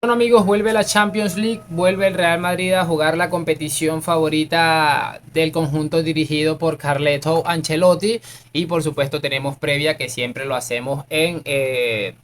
Bueno amigos, vuelve la Champions League, vuelve el Real Madrid a jugar la competición favorita del conjunto dirigido por Carleto Ancelotti y por supuesto tenemos previa que siempre lo hacemos en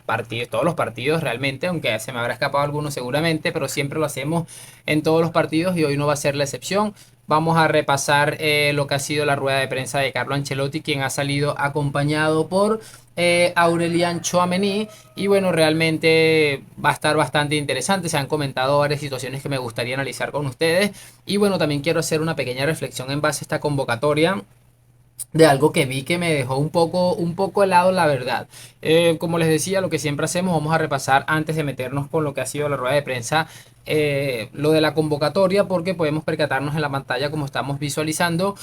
partidos, todos los partidos realmente, aunque se me habrá escapado algunos seguramente, pero siempre lo hacemos en todos los partidos y hoy no va a ser la excepción. Vamos a repasar lo que ha sido la rueda de prensa de Carlo Ancelotti, quien ha salido acompañado por Aurelien Tchouaméni. Y bueno, realmente va a estar bastante interesante. Se han comentado varias situaciones que me gustaría analizar con ustedes. Y bueno, también quiero hacer una pequeña reflexión en base a esta convocatoria de algo que vi que me dejó un poco helado, la verdad. Como les decía, lo que siempre hacemos, vamos a repasar antes de meternos con lo que ha sido la rueda de prensa, lo de la convocatoria, porque podemos percatarnos en la pantalla, como estamos visualizando,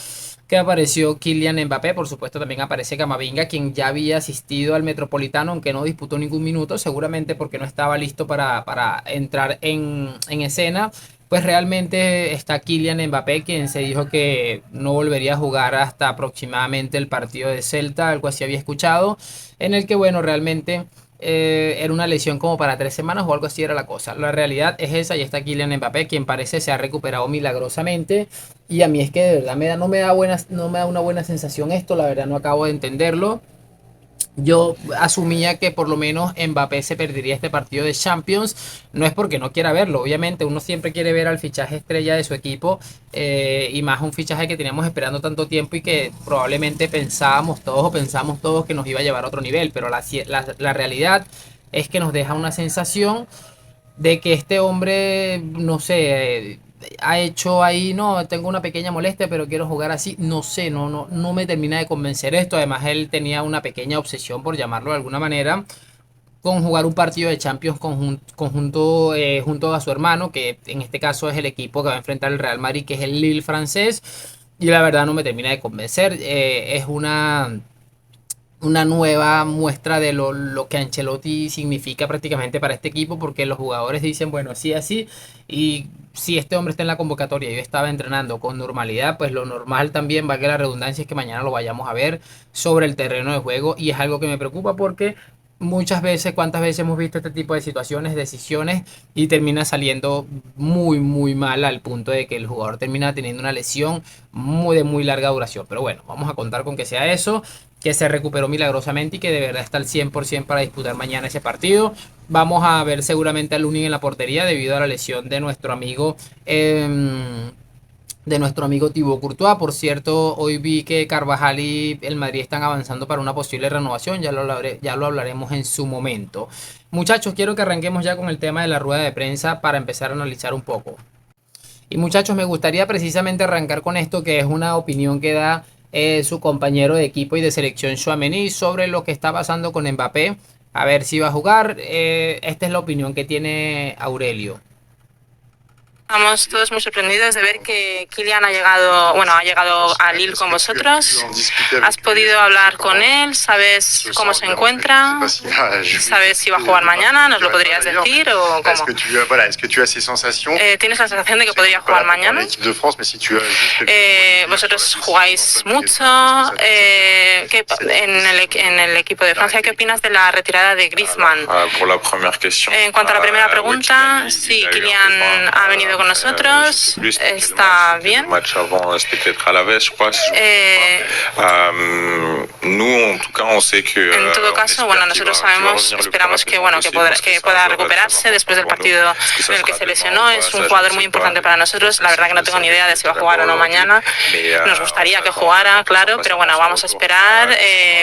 que apareció Kylian Mbappé. Por supuesto también aparece Camavinga, quien ya había asistido al Metropolitano, aunque no disputó ningún minuto, seguramente porque no estaba listo para entrar en escena. Pues realmente está Kylian Mbappé, quien se dijo que no volvería a jugar hasta aproximadamente el partido de Celta, algo así había escuchado, en el que bueno, realmente era una lesión como para 3 semanas o algo así era la cosa. La realidad es esa y está Kylian Mbappé, quien parece se ha recuperado milagrosamente. Y a mí es que de verdad no me da una buena sensación esto, la verdad no acabo de entenderlo. Yo asumía que por lo menos Mbappé se perdería este partido de Champions. No es porque no quiera verlo, obviamente uno siempre quiere ver al fichaje estrella de su equipo, y más un fichaje que teníamos esperando tanto tiempo y que probablemente pensábamos todos o pensamos todos que nos iba a llevar a otro nivel, pero la realidad es que nos deja una sensación de que este hombre, no sé, ha hecho ahí, no, tengo una pequeña molestia, pero quiero jugar así, no sé, no me termina de convencer esto. Además, él tenía una pequeña obsesión, por llamarlo de alguna manera, con jugar un partido de Champions junto a su hermano, que en este caso es el equipo que va a enfrentar el Real Madrid, que es el Lille francés, y la verdad no me termina de convencer. Es una nueva muestra de lo que Ancelotti significa prácticamente para este equipo, porque los jugadores dicen, bueno, sí, así, y si este hombre está en la convocatoria y yo estaba entrenando con normalidad, pues lo normal también, valga la redundancia, es que mañana lo vayamos a ver sobre el terreno de juego, y es algo que me preocupa porque muchas veces, cuántas veces hemos visto este tipo de situaciones, decisiones, y termina saliendo muy, muy mal al punto de que el jugador termina teniendo una lesión de muy larga duración. Pero bueno, vamos a contar con que sea eso, que se recuperó milagrosamente y que de verdad está al 100% para disputar mañana ese partido. Vamos a ver seguramente a Lunin en la portería debido a la lesión de nuestro amigo Thibaut Courtois. Por cierto, hoy vi que Carvajal y el Madrid están avanzando para una posible renovación, ya lo hablaremos en su momento. Muchachos, quiero que arranquemos ya con el tema de la rueda de prensa para empezar a analizar un poco. Y muchachos, me gustaría precisamente arrancar con esto, que es una opinión que da su compañero de equipo y de selección Tchouaméni sobre lo que está pasando con Mbappé. A ver si va a jugar. Esta es la opinión que tiene Aurelio. Estamos todos muy sorprendidos de ver que Kylian ha llegado a Lille con vosotros. ¿Has podido hablar con él? ¿Sabes cómo se encuentra? ¿Sabes si va a jugar mañana? ¿Nos lo podrías decir o cómo? ¿Tienes la sensación de que podría jugar mañana? Vosotros jugáis mucho en el equipo de Francia. ¿Qué opinas de la retirada de Griezmann? En cuanto a la primera pregunta, sí, Kylian ha venido con nosotros, está bien. En todo caso, bueno, nosotros sabemos, esperamos que pueda recuperarse después del partido en el que se lesionó. Es un jugador muy importante para nosotros. La verdad que no tengo ni idea de si va a jugar o no mañana. Nos gustaría que jugara, claro, pero bueno, vamos a esperar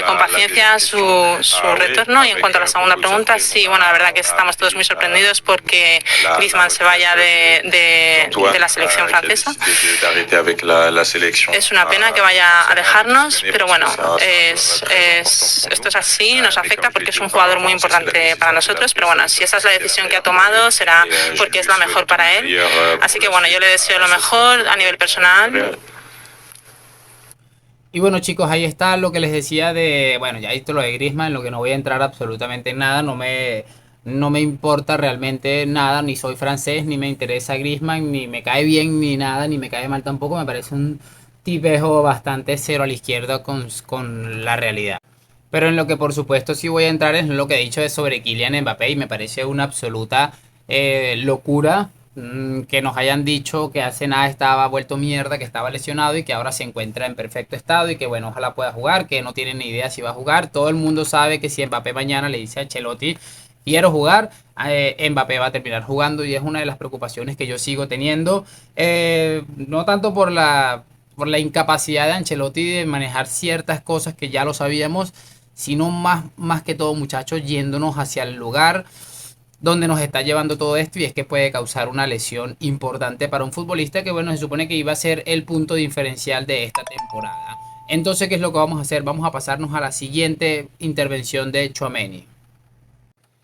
con paciencia su retorno. Y en cuanto a la segunda pregunta, sí, bueno, la verdad que estamos todos muy sorprendidos porque Griezmann se vaya de la selección francesa. Es una pena que vaya a dejarnos, pero bueno, esto es así, nos afecta porque es un jugador muy importante para nosotros, pero bueno, si esa es la decisión que ha tomado será porque es la mejor para él. Así que bueno, yo le deseo lo mejor a nivel personal. Y bueno chicos, ahí está lo que les decía bueno, ya visto lo de Griezmann, en lo que no voy a entrar absolutamente en nada, no me importa realmente nada, ni soy francés, ni me interesa Griezmann, ni me cae bien, ni nada, ni me cae mal tampoco, me parece un tipejo bastante cero a la izquierda con la realidad. Pero en lo que por supuesto sí voy a entrar es en lo que he dicho de sobre Kylian Mbappé, y me parece una absoluta locura que nos hayan dicho que hace nada estaba vuelto mierda, que estaba lesionado y que ahora se encuentra en perfecto estado y que bueno, ojalá pueda jugar, que no tienen ni idea si va a jugar. Todo el mundo sabe que si Mbappé mañana le dice a Ancelotti quiero jugar, Mbappé va a terminar jugando y es una de las preocupaciones que yo sigo teniendo, no tanto por la incapacidad de Ancelotti de manejar ciertas cosas que ya lo sabíamos, sino más que todo, muchachos, yéndonos hacia el lugar donde nos está llevando todo esto, y es que puede causar una lesión importante para un futbolista que bueno, se supone que iba a ser el punto diferencial de esta temporada. Entonces, ¿qué es lo que vamos a hacer? Vamos a pasarnos a la siguiente intervención de Tchouaméni.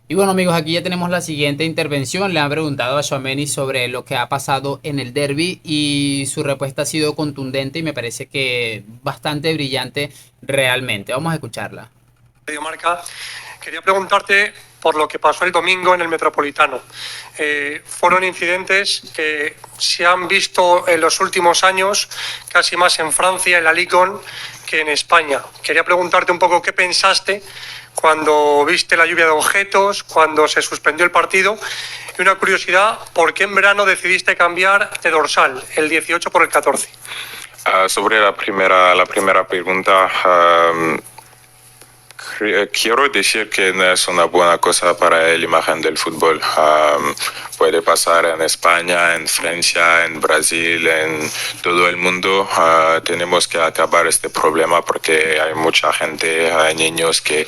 Y bueno, amigos, aquí ya tenemos la siguiente intervención. Le han preguntado a Tchouaméni sobre lo que ha pasado en el derby y su respuesta ha sido contundente y me parece que bastante brillante realmente. Vamos a escucharla. Marca, quería preguntarte por lo que pasó el domingo en el Metropolitano. Fueron incidentes que se han visto en los últimos años, casi más en Francia, en la Ligue 1, que en España. Quería preguntarte un poco qué pensaste cuando viste la lluvia de objetos, cuando se suspendió el partido. Y una curiosidad, ¿por qué en verano decidiste cambiar de dorsal, el 18 por el 14? Sobre la primera pregunta, quiero decir que no es una buena cosa para la imagen del fútbol. Puede pasar en España, en Francia, en Brasil, en todo el mundo. Tenemos que acabar este problema porque hay mucha gente, hay niños que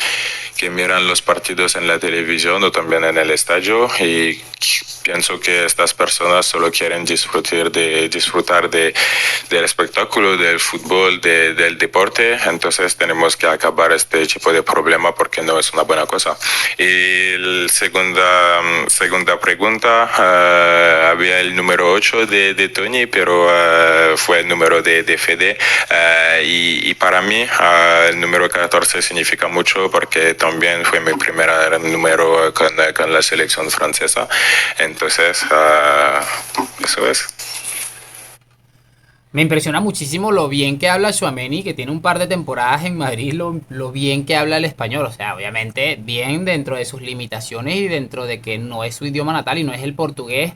miran los partidos en la televisión o también en el estadio, y pienso que estas personas solo quieren disfrutar del espectáculo, del fútbol, del deporte. Entonces tenemos que acabar este tipo de problema porque no es una buena cosa. Y la segunda pregunta, había el número 8 de Tony, pero fue el número de Fede. Y para mí el número 14 significa mucho porque también fue mi primer número con la selección francesa. Entonces, eso es. Me impresiona muchísimo lo bien que habla Tchouaméni, que tiene un par de temporadas en Madrid, lo bien que habla el español. O sea, obviamente bien dentro de sus limitaciones y dentro de que no es su idioma natal y no es el portugués.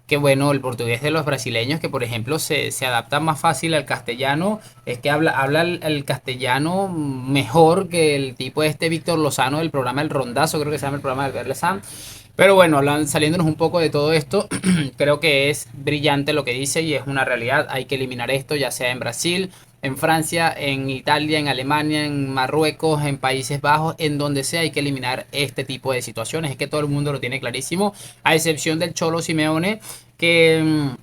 Que bueno, el portugués de los brasileños, que por ejemplo se adapta más fácil al castellano, es que habla el castellano mejor que el tipo este Víctor Lozano del programa El Rondazo, creo que se llama el programa del Berlesam. Pero bueno, saliéndonos un poco de todo esto, creo que es brillante lo que dice y es una realidad. Hay que eliminar esto, ya sea en Brasil, en Francia, en Italia, en Alemania, en Marruecos, en Países Bajos, en donde sea hay que eliminar este tipo de situaciones. Es que todo el mundo lo tiene clarísimo, a excepción del Cholo Simeone, que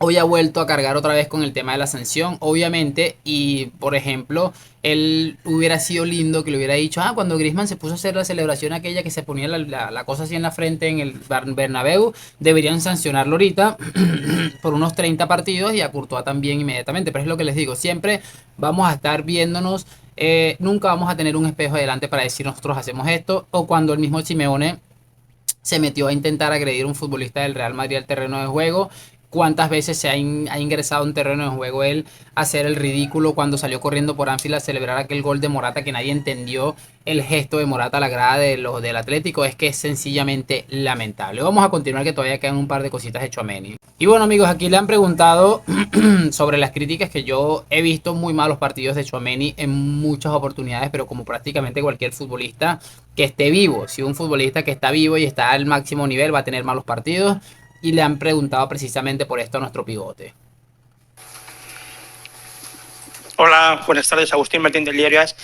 hoy ha vuelto a cargar otra vez con el tema de la sanción, obviamente, y por ejemplo, él hubiera sido lindo que le hubiera dicho, cuando Griezmann se puso a hacer la celebración aquella que se ponía la cosa así en la frente en el Bernabéu, deberían sancionarlo ahorita por unos 30 partidos y a Courtois también inmediatamente, pero es lo que les digo, siempre vamos a estar viéndonos, nunca vamos a tener un espejo adelante para decir nosotros hacemos esto, o cuando el mismo Simeone se metió a intentar agredir a un futbolista del Real Madrid al terreno de juego. ¿Cuántas veces se ha ingresado en terreno de juego él a hacer el ridículo cuando salió corriendo por Anfield a celebrar aquel gol de Morata, que nadie entendió el gesto de Morata a la grada del Atlético? Es que es sencillamente lamentable. Vamos a continuar, que todavía quedan un par de cositas de Tchouaméni. Y bueno, amigos, aquí le han preguntado sobre las críticas, que yo he visto muy malos partidos de Tchouaméni en muchas oportunidades, pero como prácticamente cualquier futbolista que esté vivo, si un futbolista que está vivo y está al máximo nivel va a tener malos partidos. Y le han preguntado precisamente por esto a nuestro pivote. Hola, buenas tardes, Agustín Martín del Diario AS.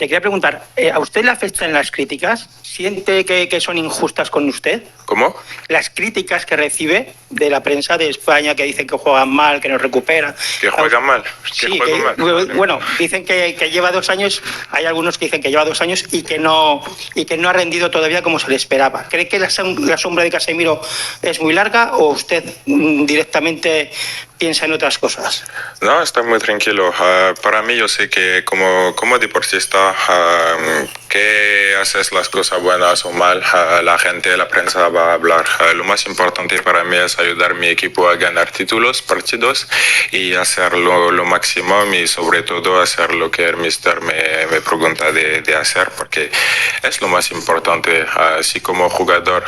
Le quería preguntar, ¿a usted le afectan las críticas? ¿Siente que son injustas con usted? ¿Cómo? Las críticas que recibe de la prensa de España, que dicen que juegan mal, que no recuperan. ¿Que juegan mal? Sí, bueno, dicen que lleva 2 años, hay algunos que dicen que lleva 2 años y que no ha rendido todavía como se le esperaba. ¿Cree que la sombra de Casemiro es muy larga o usted directamente piensa en otras cosas? No, estoy muy tranquilo. Para mí, yo sé que como deportista que haces las cosas buenas o mal, la gente, la prensa va a hablar. Lo más importante para mí es ayudar a mi equipo a ganar títulos, partidos y hacerlo lo máximo y sobre todo hacer lo que el mister me pregunta de hacer, porque es lo más importante. Si como jugador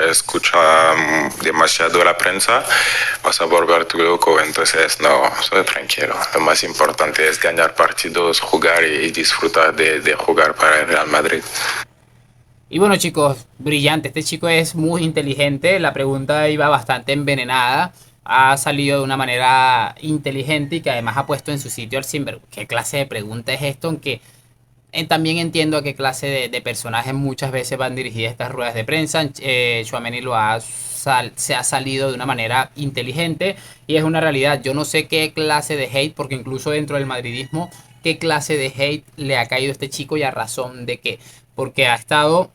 escucha demasiado la prensa, vas a volver tu loco, entonces no, soy tranquilo. Lo más importante es ganar partidos, jugar y disfrutar de jugar para el Real Madrid. Y bueno, chicos, brillante. Este chico es muy inteligente. La pregunta iba bastante envenenada. Ha salido de una manera inteligente y que además ha puesto en su sitio al sinvergüenza. ¿Qué clase de pregunta es esto? Aunque también entiendo a qué clase de personajes muchas veces van dirigidas estas ruedas de prensa. Tchouaméni se ha salido de una manera inteligente y es una realidad. Yo no sé qué clase de hate, porque incluso dentro del madridismo, qué clase de hate le ha caído a este chico y a razón de qué. Porque ha estado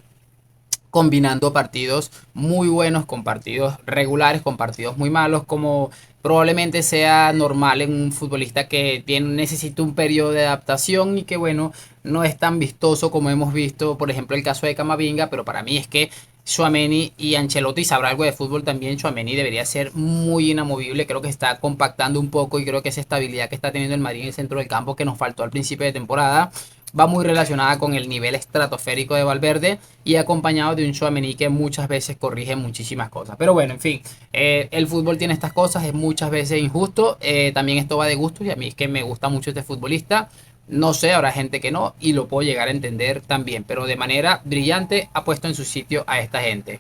combinando partidos muy buenos con partidos regulares, con partidos muy malos, como probablemente sea normal en un futbolista que necesita un periodo de adaptación y que bueno, no es tan vistoso como hemos visto, por ejemplo, el caso de Camavinga, pero para mí es que Tchouaméni y Ancelotti sabrá algo de fútbol también. Tchouaméni debería ser muy inamovible, creo que está compactando un poco y creo que esa estabilidad que está teniendo el Madrid en el centro del campo que nos faltó al principio de temporada va muy relacionada con el nivel estratosférico de Valverde y acompañado de un Tchouaméni que muchas veces corrige muchísimas cosas. Pero bueno, en fin, el fútbol tiene estas cosas, es muchas veces injusto, también esto va de gusto y a mí es que me gusta mucho este futbolista. No sé, habrá gente que no y lo puedo llegar a entender también, pero de manera brillante ha puesto en su sitio a esta gente.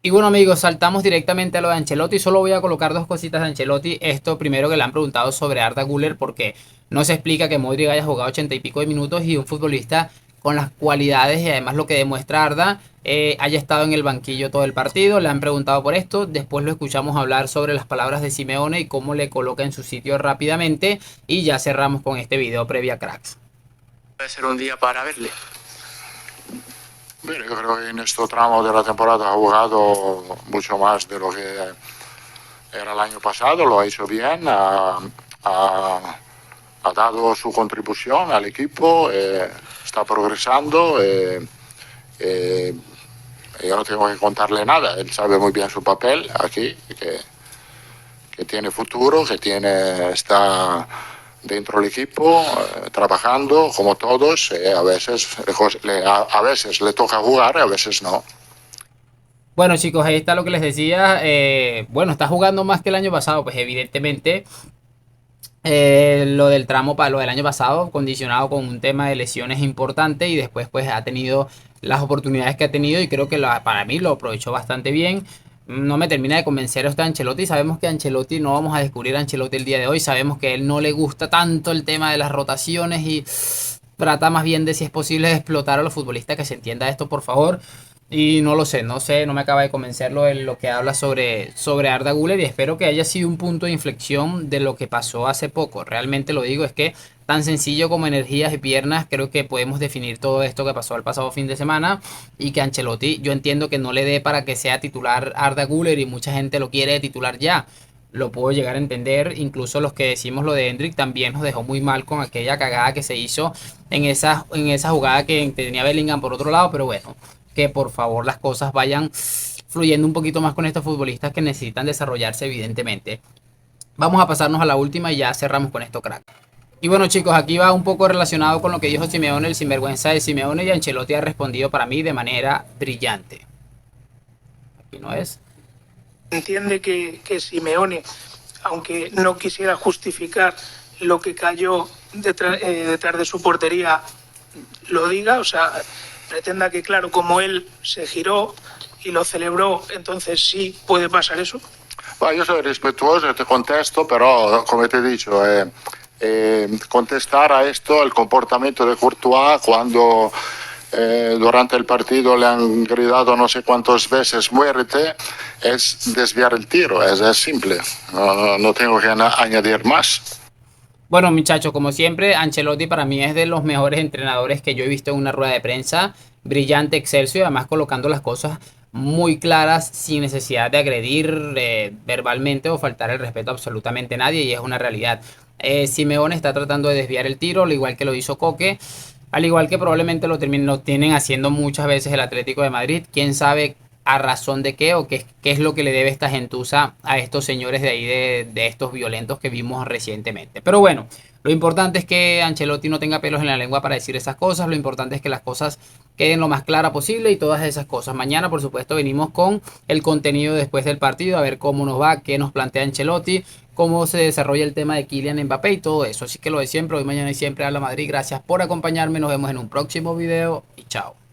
Y bueno amigos, saltamos directamente a lo de Ancelotti. Solo voy a colocar dos cositas de Ancelotti. Esto primero, que le han preguntado sobre Arda Güler, porque no se explica que Modric haya jugado 80 y pico de minutos y un futbolista con las cualidades y además lo que demuestra Arda haya estado en el banquillo todo el partido. Le han preguntado por esto. Después lo escuchamos hablar sobre las palabras de Simeone y cómo le coloca en su sitio rápidamente. Y ya cerramos con este video previa, cracks. Puede ser un día para verle. Bueno, yo creo que en este tramo de la temporada ha jugado mucho más de lo que era el año pasado, lo ha hecho bien, ha dado su contribución al equipo, está progresando. Yo no tengo que contarle nada, él sabe muy bien su papel aquí, que tiene futuro, está dentro del equipo, trabajando como todos. A veces le toca jugar, a veces no. Bueno chicos, ahí está lo que les decía. Bueno, está jugando más que el año pasado, pues evidentemente lo del tramo para lo del año pasado condicionado con un tema de lesiones importante y después pues ha tenido las oportunidades que ha tenido y creo que para mí lo aprovechó bastante bien. No me termina de convencer este Ancelotti. Sabemos que Ancelotti, no vamos a descubrir a Ancelotti el día de hoy. Sabemos que a él no le gusta tanto el tema de las rotaciones y trata más bien de, si es posible, de explotar a los futbolistas. Que se entienda esto, por favor. Y no lo sé, no me acaba de convencerlo en lo que habla sobre Arda Güler y espero que haya sido un punto de inflexión de lo que pasó hace poco. Realmente lo digo, es que tan sencillo como energías y piernas, creo que podemos definir todo esto que pasó el pasado fin de semana y que Ancelotti, yo entiendo que no le dé para que sea titular Arda Güler y mucha gente lo quiere titular ya. Lo puedo llegar a entender, incluso los que decimos lo de Hendrik también nos dejó muy mal con aquella cagada que se hizo en esa jugada que tenía Bellingham por otro lado, pero bueno, que por favor las cosas vayan fluyendo un poquito más con estos futbolistas que necesitan desarrollarse evidentemente. Vamos a pasarnos a la última y ya cerramos con esto, crack. Y bueno chicos, aquí va un poco relacionado con lo que dijo Simeone, el sinvergüenza de Simeone, y Ancelotti ha respondido para mí de manera brillante. Aquí no es. Entiende que Simeone, aunque no quisiera justificar lo que cayó detrás de su portería, lo diga, o sea, pretenda que, claro, como él se giró y lo celebró, entonces sí puede pasar eso. Bueno, yo soy respetuoso, te contesto, pero como te he dicho, contestar a esto, el comportamiento de Courtois cuando durante el partido le han gritado no sé cuántas veces muérete, es desviar el tiro, es simple, no tengo que añadir más. Bueno muchachos, como siempre, Ancelotti para mí es de los mejores entrenadores que yo he visto en una rueda de prensa. Brillante, excelso y además colocando las cosas muy claras sin necesidad de agredir verbalmente o faltar el respeto a absolutamente nadie, y es una realidad. Simeone está tratando de desviar el tiro, al igual que lo hizo Koke. al igual que probablemente lo tienen haciendo muchas veces el Atlético de Madrid. Quién sabe a razón de qué o qué es lo que le debe esta gentuza a estos señores de ahí, de estos violentos que vimos recientemente. Pero bueno, lo importante es que Ancelotti no tenga pelos en la lengua para decir esas cosas. Lo importante es que las cosas queden lo más clara posible y todas esas cosas. Mañana, por supuesto, venimos con el contenido después del partido, a ver cómo nos va, qué nos plantea Ancelotti, cómo se desarrolla el tema de Kylian Mbappé y todo eso. Así que lo de siempre, hoy, mañana y siempre, a la Madrid. Gracias por acompañarme. Nos vemos en un próximo video y chao.